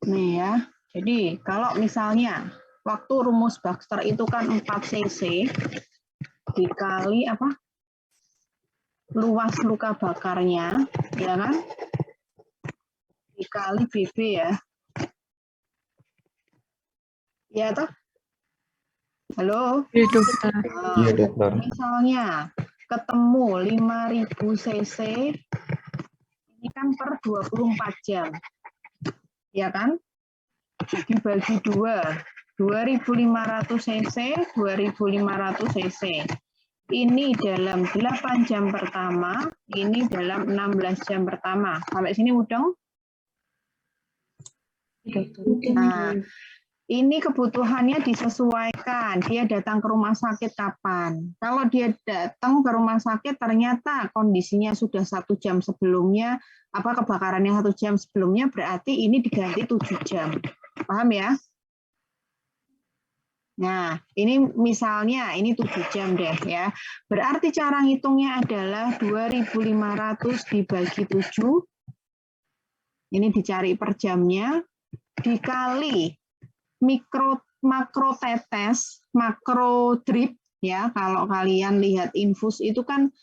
Nih ya. Jadi kalau misalnya waktu rumus Baxter itu kan 4 cc dikali apa? Luas luka bakarnya, ya kan? Dikali BB ya. Ya toh? Halo? Iya, dokter. Iya, dokter. Misalnya ketemu 5000 cc, ini kan per 24 jam. Ya kan? Dibagi 2. 2500 cc, 2500 cc. Ini dalam 8 jam pertama, ini dalam 16 jam pertama. Sampai sini mudeng? Nah, ini kebutuhannya disesuaikan. Dia datang ke rumah sakit kapan? Kalau dia datang ke rumah sakit ternyata kondisinya sudah 1 jam sebelumnya, apa kebakarannya 1 jam sebelumnya, berarti ini diganti 7 jam. Paham ya? Nah, ini misalnya ini 7 jam deh ya. Berarti cara ngitungnya adalah 2500 dibagi 7. Ini dicari per jamnya dikali makro tetes, makro drip ya. Kalau kalian lihat infus itu kan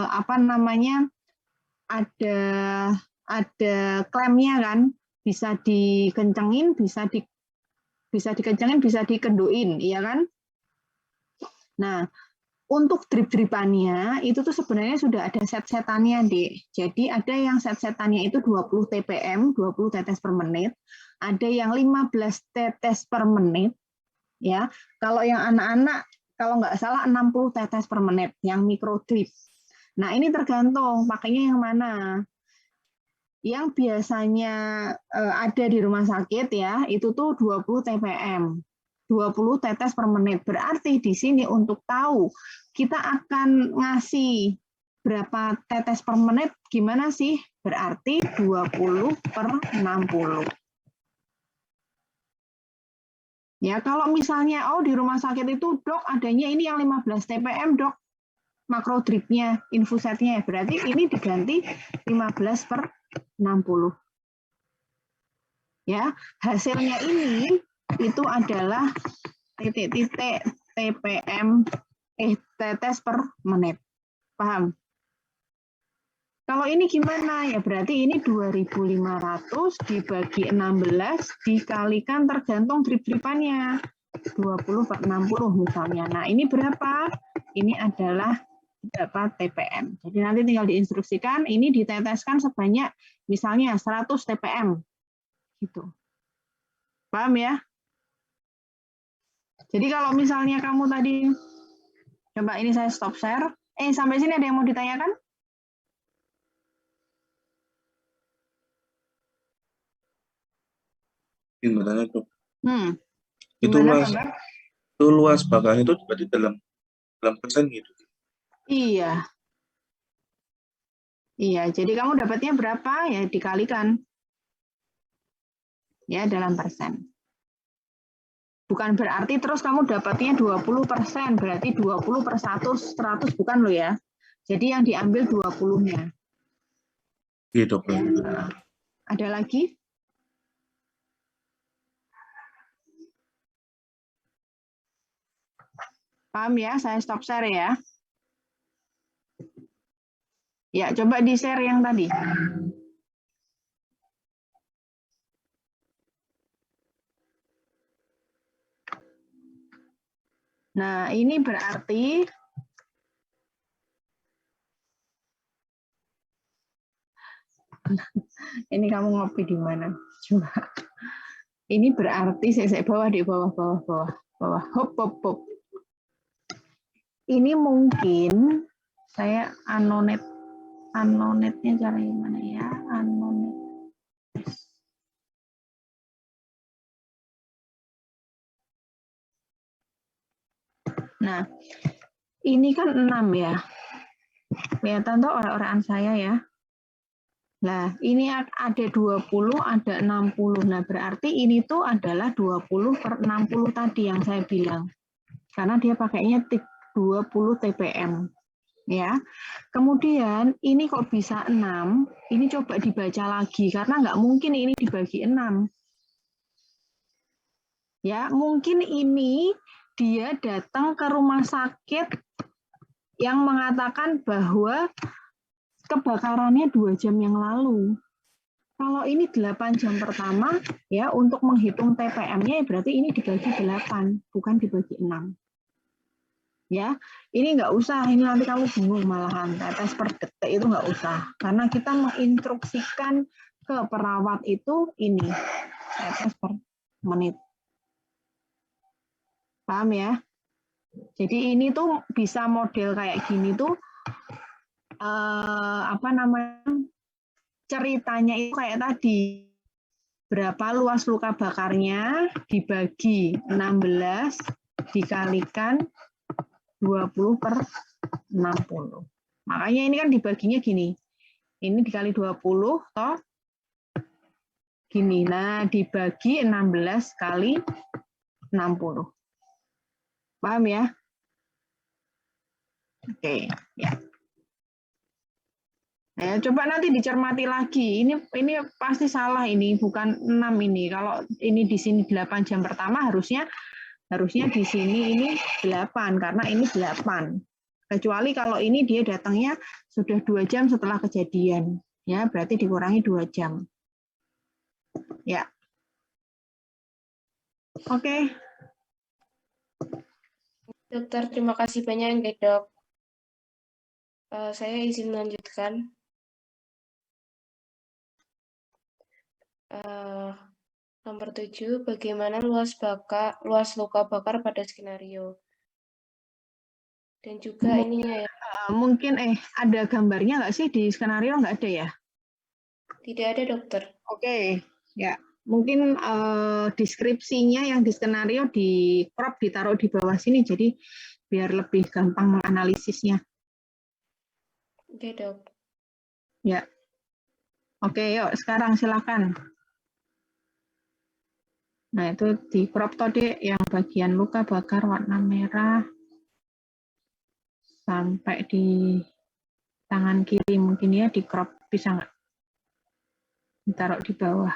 apa namanya? Ada klemnya kan, bisa dikencengin, bisa dikencengin, bisa dikenduin, iya kan? Nah, untuk drip-dripannya itu tuh sebenarnya sudah ada set-setannya, Dek. Jadi ada yang set-setannya itu 20 TPM, 20 tetes per menit, ada yang 15 tetes per menit, ya. Kalau yang anak-anak, kalau nggak salah 60 tetes per menit, yang micro drip. Nah, ini tergantung pakainya yang mana. Yang biasanya ada di rumah sakit ya, itu tuh 20 TPM, 20 tetes per menit. Berarti di sini untuk tahu kita akan ngasih berapa tetes per menit, gimana sih? Berarti 20 per 60. Ya, kalau misalnya, oh di rumah sakit itu dok adanya ini yang 15 TPM dok, makro dripnya, infusetnya, berarti ini diganti 15 per 60. Ya, hasilnya ini itu adalah titik-titik TPM tetes per menit. Paham? Kalau ini gimana? Ya berarti ini 2500 dibagi 16 dikalikan tergantung drip-dripannya. 20 per 60 misalnya. Nah, ini berapa? Ini adalah berapa TPM. Jadi nanti tinggal diinstruksikan, ini diteteskan sebanyak misalnya 100 TPM. Gitu. Paham ya? Jadi kalau misalnya kamu tadi, coba ini saya stop share. Sampai sini ada yang mau ditanyakan? Gimana tuh? Itu Gimana, luas, Bang? itu luas bakar itu berarti dalam persen gitu. Iya. Iya, jadi kamu dapatnya berapa? Ya dikalikan. Ya, dalam persen. Bukan berarti terus kamu dapatnya 20%, berarti 20 per 100, bukan loh ya. Jadi yang diambil 20-nya. Gitu, Ya. Ada lagi? Paham ya? Saya stop share ya. Ya, coba di-share yang tadi. Nah, ini berarti ini kamu ngopi di mana? Coba. Ini berarti saya bawah di bawah. Hop. Ini mungkin saya anonetnya cara gimana ya? Anonet. Nah, ini kan 6 ya. Kelihatan tuh orang-orang saya ya. Nah, ini ada 20, ada 60. Nah, berarti ini tuh adalah 20 per 60 tadi yang saya bilang. Karena dia pakainya 20 TPM. Ya. Kemudian ini kok bisa 6, ini coba dibaca lagi karena nggak mungkin ini dibagi 6. Ya, mungkin ini dia datang ke rumah sakit yang mengatakan bahwa kebakarannya 2 jam yang lalu. Kalau ini 8 jam pertama, ya untuk menghitung TPM-nya berarti ini dibagi 8, bukan dibagi 6. Ya, ini nggak usah, ini nanti kamu bingung malahan, tetes per detik itu nggak usah. Karena kita menginstruksikan ke perawat itu ini, tetes per menit. Paham ya? Jadi ini tuh bisa model kayak gini tuh, apa namanya, ceritanya itu kayak tadi. Berapa luas luka bakarnya dibagi 16 dikalikan 20 per 60. Makanya ini kan dibaginya gini. Ini dikali 20 toh gini. Nah, dibagi 16 kali 60. Paham ya? Oke, ya. Nah, coba nanti dicermati lagi. Ini pasti salah ini, bukan 6 ini. Kalau ini di sini 8 jam pertama harusnya di sini ini 8 karena ini 8. Kecuali kalau ini dia datangnya sudah 2 jam setelah kejadian. Ya, berarti dikurangi 2 jam. Ya. Oke. Dokter, terima kasih banyak, Dok. Saya izin melanjutkan. Nomor 7, bagaimana luas luka bakar pada skenario. Dan juga ininya ya. Mungkin ada gambarnya nggak sih di skenario? Nggak ada ya? Tidak ada, Dokter. Oke, ya. Mungkin deskripsinya yang di skenario di crop ditaruh di bawah sini, jadi biar lebih gampang menganalisisnya. Oke, Dok. Ya. Oke, yuk sekarang silakan. Nah, itu di crop tadi yang bagian luka bakar warna merah sampai di tangan kiri mungkin ya, di crop bisa nggak? Ditaruh di bawah.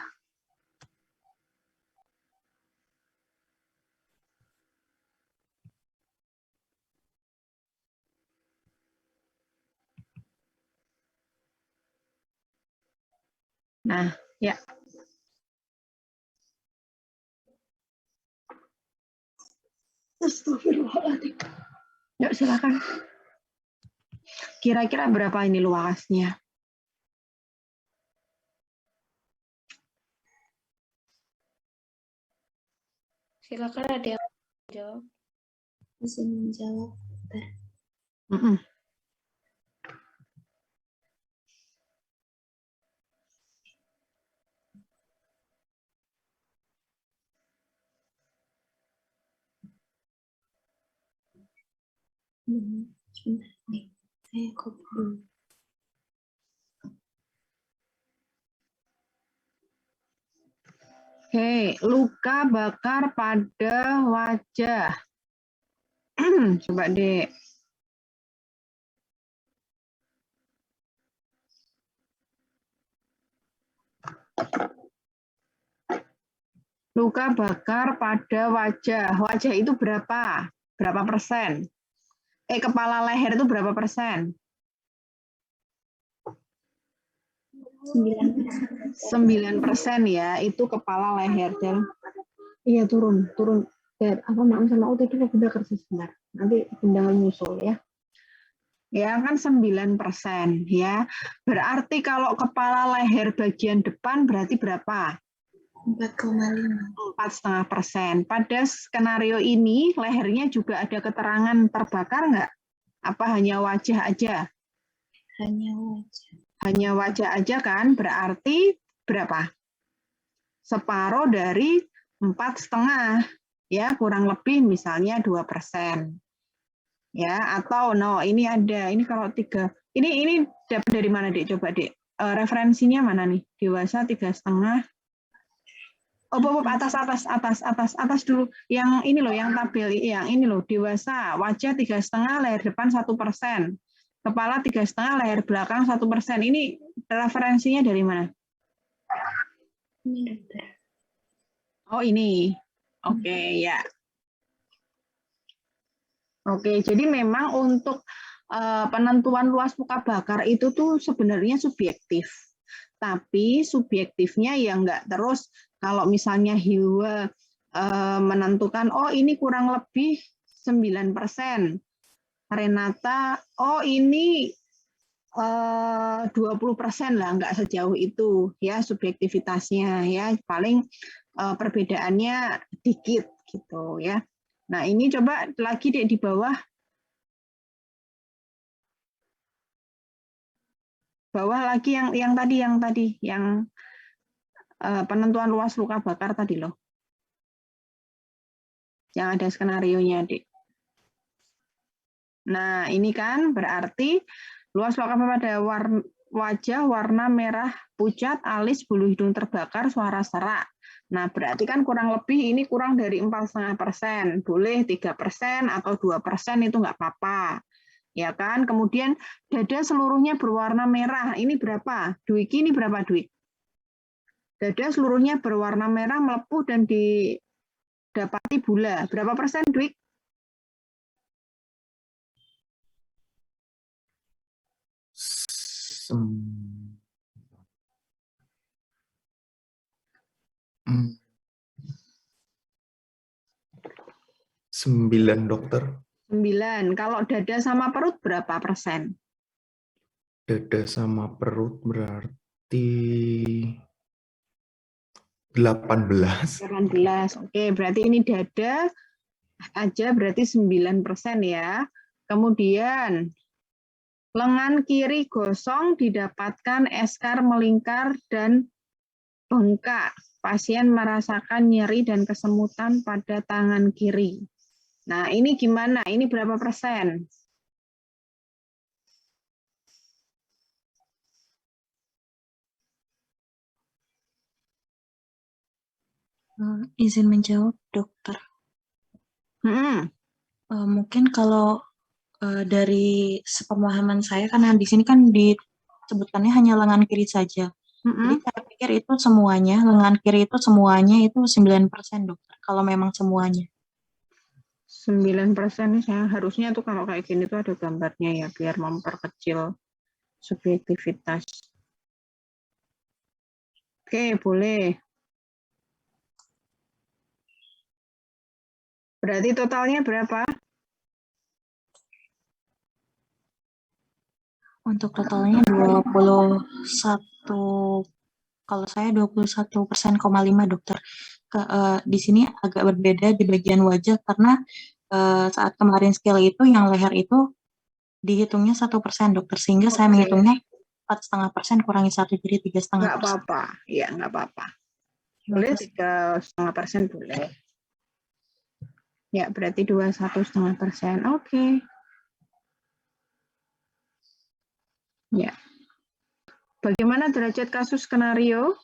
Nah, ya. Astagfirullahaladzim. Yuk, silakan. Kira-kira berapa ini luasnya? Silakan ada yang menjawab. Bisa menjawab. Sebentar nih, saya copy dulu. Oke, luka bakar pada wajah. Coba deh. Luka bakar pada wajah. Wajah itu berapa? Berapa persen? Kepala leher itu berapa persen? 9% ya, itu kepala leher. Dan iya turun. Dan apa maaf sama Uti itu Bunda kerja sebentar. Nanti Bunda menyusul ya. Ya kan 9% ya. Berarti kalau kepala leher bagian depan berarti berapa? 4,5%. Pada skenario ini lehernya juga ada keterangan terbakar nggak? Apa hanya wajah aja? Hanya wajah. Hanya wajah aja kan? Berarti berapa? Separuh dari 4,5 ya, kurang lebih misalnya 2%. Ya, atau ini ada, ini kalau 3. Ini dapat dari mana, Dek? Coba, Dek. Referensinya mana nih? Dewasa 3,5. Atas dulu. Yang ini loh, yang tabel yang ini loh, dewasa, wajah 3,5, leher depan 1%. Kepala 3,5, leher belakang 1%. Ini referensinya dari mana? Ini, Dokter. Oh, ini. Oke, ya. Oke, jadi memang untuk penentuan luas luka bakar itu tuh sebenarnya subjektif. Tapi subjektifnya ya enggak terus kalau misalnya Hiwa menentukan, oh ini kurang lebih 9%. Renata, oh ini 20% lah, enggak sejauh itu ya subjektivitasnya ya, paling perbedaannya dikit gitu ya. Nah, ini coba lagi deh di bawah. Bawah lagi yang tadi yang penentuan luas luka bakar tadi loh. Yang ada skenarionya, Dik. Nah, ini kan berarti luas luka bakar pada wajah warna merah pucat, alis, bulu hidung terbakar, suara serak. Nah, berarti kan kurang lebih ini kurang dari 4,5%. Boleh 3% atau 2% itu nggak apa-apa. Ya kan? Kemudian dada seluruhnya berwarna merah. Ini berapa? Dwiki ini berapa, Dwik? Dada seluruhnya berwarna merah melepuh dan didapati bula. Berapa persen, Dwik? Sem- 9 dokter. 9. Kalau dada sama perut berapa persen? Dada sama perut berarti 18. 18. Oke, berarti ini dada aja berarti 9% ya. Kemudian lengan kiri gosong didapatkan eskar melingkar dan bengkak. Pasien merasakan nyeri dan kesemutan pada tangan kiri. Nah, ini gimana? Ini berapa persen? Izin menjawab, dokter. Mungkin kalau dari sepemahaman saya, karena di sini kan disebutkannya hanya lengan kiri saja. Jadi saya pikir itu semuanya, lengan kiri itu semuanya itu 9%, dokter. Kalau memang semuanya. 9% saya harusnya tuh kalau kayak gini tuh ada gambarnya ya, biar memperkecil subjektivitas. Oke, boleh. Berarti totalnya berapa? Untuk totalnya 21, kalau saya 21,5%, dokter. Di sini agak berbeda di bagian wajah karena saat kemarin scale itu yang leher itu dihitungnya 1%, dokter, sehingga saya menghitungnya 4,5% kurangi 1 jadi 3,5%. Nggak apa-apa, ya nggak apa-apa. Boleh 3,5% boleh. Ya berarti 21,5%. Oke. Ya. Bagaimana derajat kasus skenario?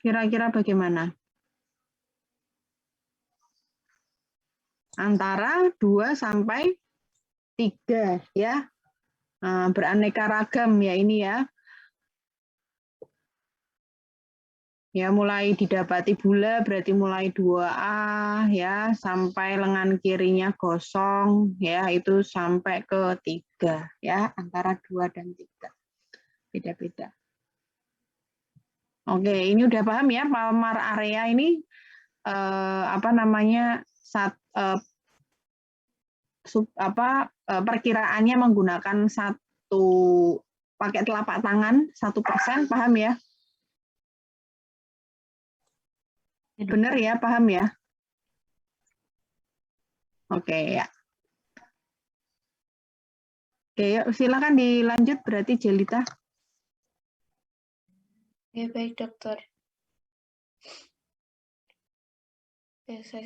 Kira-kira bagaimana? Antara 2 sampai 3 ya. Nah, beraneka ragam ya ini ya. Ya mulai didapati bula berarti mulai 2A ya sampai lengan kirinya gosong ya itu sampai ke 3 ya, antara 2 dan 3. Beda-beda. Oke, ini udah paham ya palmar area ini apa namanya perkiraannya menggunakan pakai telapak tangan 1%, paham ya? Benar ya, paham ya? Oke ya. Oke, yuk, silakan dilanjut berarti Jelita. Ya, baik dokter. Ya, saya